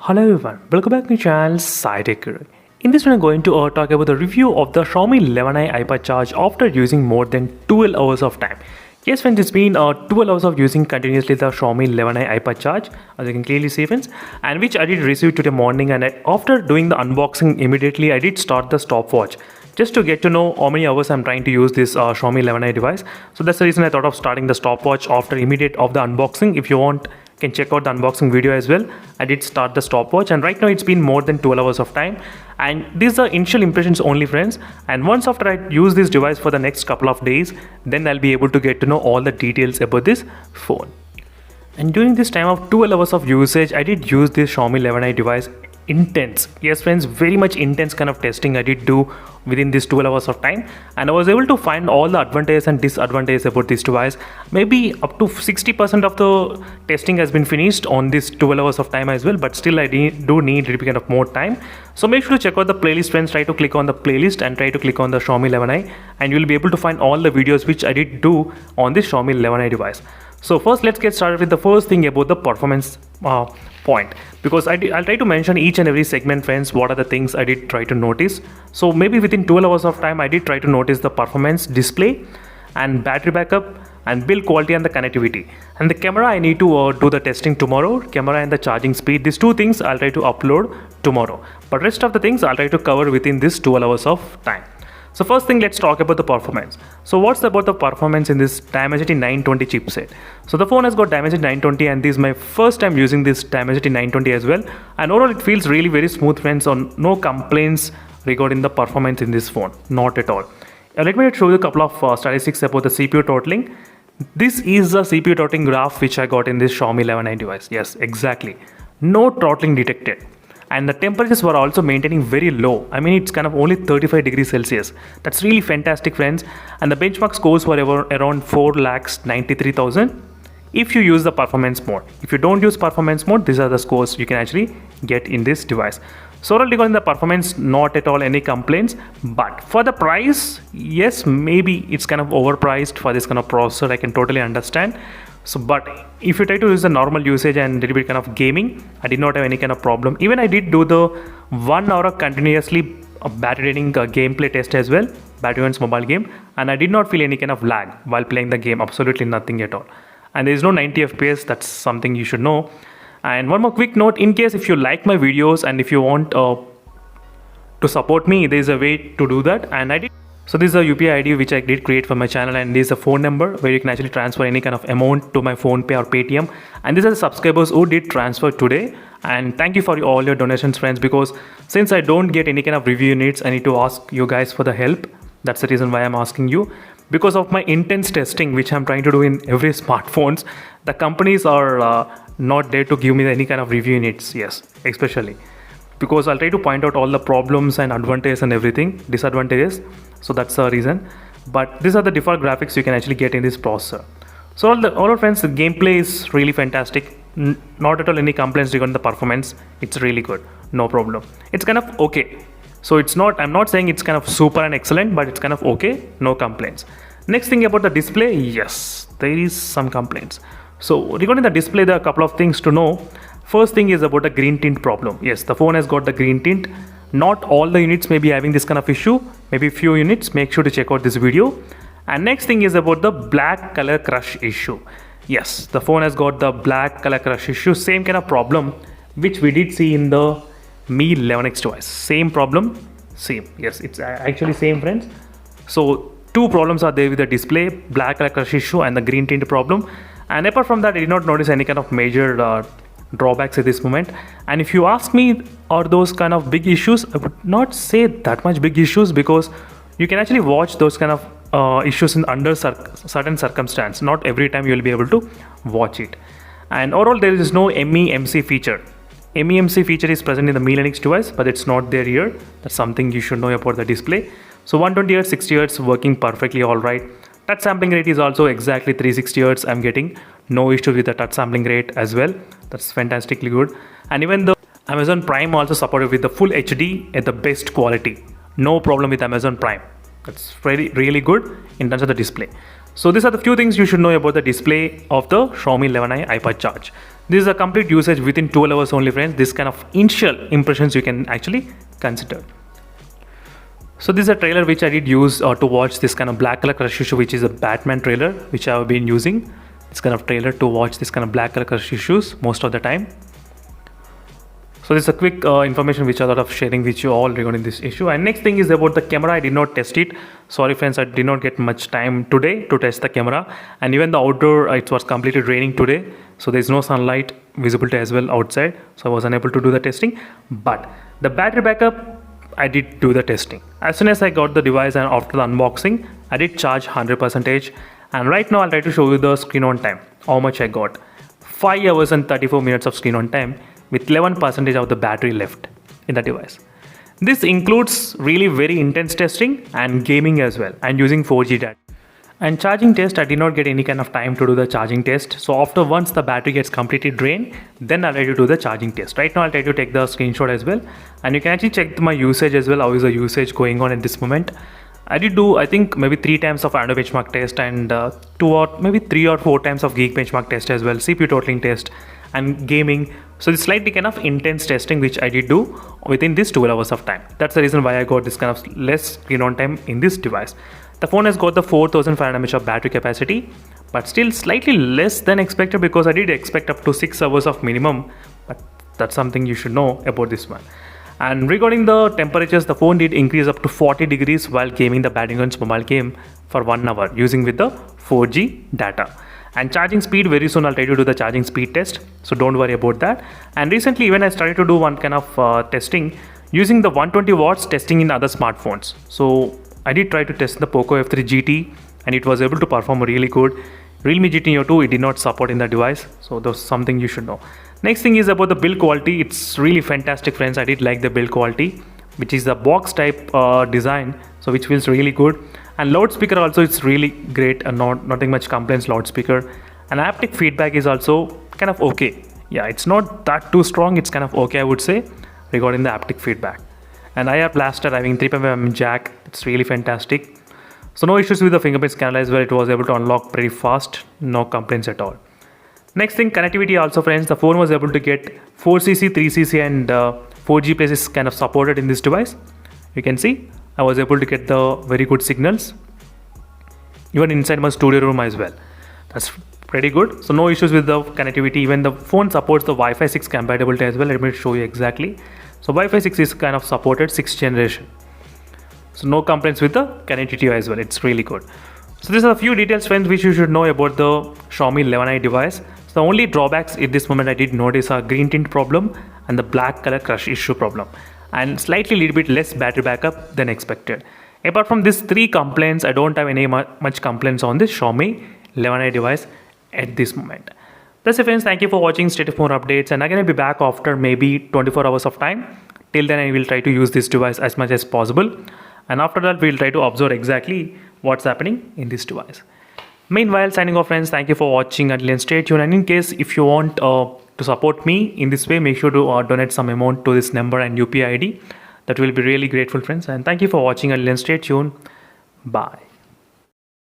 Hello everyone, welcome back to my channel SciTech Guru. In this one I'm going to talk about the review of the Xiaomi 11i iPad charge after using more than 12 hours of time. Yes friends, it's been 12 hours of using continuously the Xiaomi 11i iPad charge, as you can clearly see friends, and which I did receive today morning, and after doing the unboxing immediately I did start the stopwatch just to get to know how many hours I'm trying to use this Xiaomi 11i device. So that's the reason I thought of starting the stopwatch after immediate of the unboxing. If you want, you can check out the unboxing video as well. I did start the stopwatch and right now it's been more than 12 hours of time, and these are initial impressions only friends, and once after I use this device for the next couple of days, then I'll be able to get to know all the details about this phone. And during this time of 12 hours of usage, I did use this Xiaomi 11i device intense. Yes friends, very much intense kind of testing I did do within this 12 hours of time, and I was able to find all the advantages and disadvantages about this device. Maybe up to 60% of the testing has been finished on this 12 hours of time as well, but still I do need a little bit of more time. So make sure to check out the playlist friends. Try to click on the playlist and try to click on the Xiaomi 11i, and you will be able to find all the videos which I did do on this Xiaomi 11i device. So first let's get started with the first thing about the performance point, because I'll try to mention each and every segment friends, what are the things I did try to notice. So maybe within 12 hours of time I did try to notice the performance, display and battery backup and build quality and the connectivity. And the camera I need to do the testing tomorrow. Camera and the charging speed, these two things I'll try to upload tomorrow, but rest of the things I'll try to cover within this 12 hours of time. So first thing, let's talk about the performance. So what's about the performance in this Dimensity 920 chipset? So the phone has got Dimensity 920, and this is my first time using this Dimensity 920 as well, and overall it feels really very smooth friends. On no complaints regarding the performance in this phone, not at all. Let me show you a couple of statistics about the CPU throttling. This is the CPU throttling graph which I got in this Xiaomi 11i device. Yes, exactly, no throttling detected. And the temperatures were also maintaining very low. I mean, it's kind of only 35 degrees Celsius. That's really fantastic friends. And the benchmark scores were around 4,93,000 if you use the performance mode. If you don't use performance mode, these are the scores you can actually get in this device. So regarding the performance, not at all any complaints, but for the price, yes, maybe it's kind of overpriced for this kind of processor. I can totally understand. So but if you try to use the normal usage and a little bit kind of gaming, I did not have any kind of problem. Even I did do the 1 hour continuously battery draining gameplay test as well, Batman mobile game, and I did not feel any kind of lag while playing the game, absolutely nothing at all. And there is no 90 FPS, that's something you should know. And one more quick note, in case if you like my videos and if you want to support me, there is a way to do that, and I did. So this is a UPI ID which I did create for my channel, and this is a phone number where you can actually transfer any kind of amount to my PhonePe or Paytm. And these are the subscribers who did transfer today. And thank you for all your donations friends, because since I don't get any kind of review units, I need to ask you guys for the help. That's the reason why I'm asking you. Because of my intense testing which I'm trying to do in every smartphones, the companies are not there to give me any kind of review units. Yes, especially because I'll try to point out all the problems and advantages and everything, disadvantages. So that's the reason. But these are the default graphics you can actually get in this processor. So all our friends, the gameplay is really fantastic. Not at all any complaints regarding the performance. It's really good, no problem. It's kind of okay. So it's not, I'm not saying it's kind of super and excellent, but it's kind of okay, no complaints. Next thing about the display, yes, there is some complaints. So regarding the display, there are a couple of things to know. First thing is about the green tint problem. Yes, the phone has got the green tint. Not all the units may be having this kind of issue. Maybe few units. Make sure to check out this video. And next thing is about the black color crush issue. Yes, the phone has got the black color crush issue. Same kind of problem which we did see in the Mi 11X device. Same problem, same. Yes, it's actually same friends. So two problems are there with the display, black color crush issue and the green tint problem. And apart from that, I did not notice any kind of major drawbacks at this moment. And if you ask me, are those kind of big issues, I would not say that much big issues, because you can actually watch those kind of issues in under certain circumstance. Not every time you will be able to watch it. And overall, there is no MEMC feature. MEMC feature is present in the Mi 11X device, but it's not there here. That's something you should know about the display. So 120Hz, 60Hz working perfectly all right. Touch sampling rate is also exactly 360 Hz. I'm getting no issue with the touch sampling rate as well. That's fantastically good. And even the Amazon Prime also supported with the full HD at the best quality. No problem with Amazon Prime. That's really good in terms of the display. So these are the few things you should know about the display of the Xiaomi 11i iPad charge. This is a complete usage within 12 hours only, friends. This kind of initial impressions you can actually consider. So this is a trailer which I did use to watch this kind of black color crush issue, which is a Batman trailer, which I have been using. This kind of trailer to watch this kind of black color crush issues most of the time. So this is a quick information which I thought of sharing with you all regarding this issue. And next thing is about the camera. I did not test it. Sorry friends, I did not get much time today to test the camera. And even the outdoor, it was completely raining today. So there's no sunlight visibility as well outside. So I was unable to do the testing. But the battery backup, I did do the testing. As soon as I got the device and after the unboxing, I did charge 100%. And right now I'll try to show you the screen on time. How much I got. 5 hours and 34 minutes of screen on time, with 11% of the battery left in the device. This includes really very intense testing and gaming as well, and using 4G data. And charging test, I did not get any kind of time to do the charging test. So after once the battery gets completely drained, then I'll try to do the charging test. Right now I'll try to take the screenshot as well. And you can actually check my usage as well. How is the usage going on at this moment? I did do, I think, maybe 3 times of Antutu benchmark test and 2 or maybe 3 or 4 times of Geek benchmark test as well, CPU totaling test and gaming. So it's slightly kind of intense testing which I did do within this 12 hours of time. That's the reason why I got this kind of less screen on time in this device. The phone has got the 4500 mAh of battery capacity, but still slightly less than expected, because I did expect up to 6 hours of minimum, but that's something you should know about this one. And regarding the temperatures, the phone did increase up to 40 degrees while gaming the Battlegrounds mobile game for 1 hour using with the 4G data. And charging speed, very soon I'll try to do the charging speed test, so don't worry about that. And recently even I started to do one kind of testing using the 120 watts testing in other smartphones. So I did try to test the Poco F3 GT and it was able to perform really good. Realme GT Neo 2 it did not support in the device, so that's something you should know. Next thing is about the build quality. It's really fantastic, friends. I did like the build quality, which is the box type design, so which feels really good. And loudspeaker also, it's really great and nothing much complaints loudspeaker. And haptic feedback is also kind of okay. Yeah, it's not that too strong, it's kind of okay, I would say, regarding the haptic feedback. And IR blaster having 3.5mm jack, it's really fantastic. So no issues with the fingerprint scanner as well. It was able to unlock pretty fast, no complaints at all. Next thing, connectivity also, friends. The phone was able to get 4cc, 3cc and 4G places kind of supported in this device. You can see I was able to get the very good signals even inside my studio room as well. That's pretty good. So no issues with the connectivity. Even the phone supports the Wi-Fi 6 compatibility as well. Let me show you exactly. So Wi-Fi 6 is kind of supported 6th generation. So no complaints with the connectivity as well. It's really good. So these are a few details, friends, which you should know about the Xiaomi 11i device. So the only drawbacks at this moment I did notice are green tint problem and the black color crush issue problem, and slightly little bit less battery backup than expected. Apart from these 3 complaints, I don't have any much complaints on this Xiaomi 11i device at this moment. That's it, friends. Thank you for watching. Stay tuned for more updates, and I'm gonna be back after maybe 24 hours of time. Till then I will try to use this device as much as possible, and after that we'll try to observe exactly what's happening in this device. Meanwhile, signing off, friends. Thank you for watching. Until then, stay tuned. And in case if you want to support me in this way, make sure to donate some amount to this number and UPI ID. That will be really grateful, friends. And thank you for watching. Until then, stay tuned. Bye.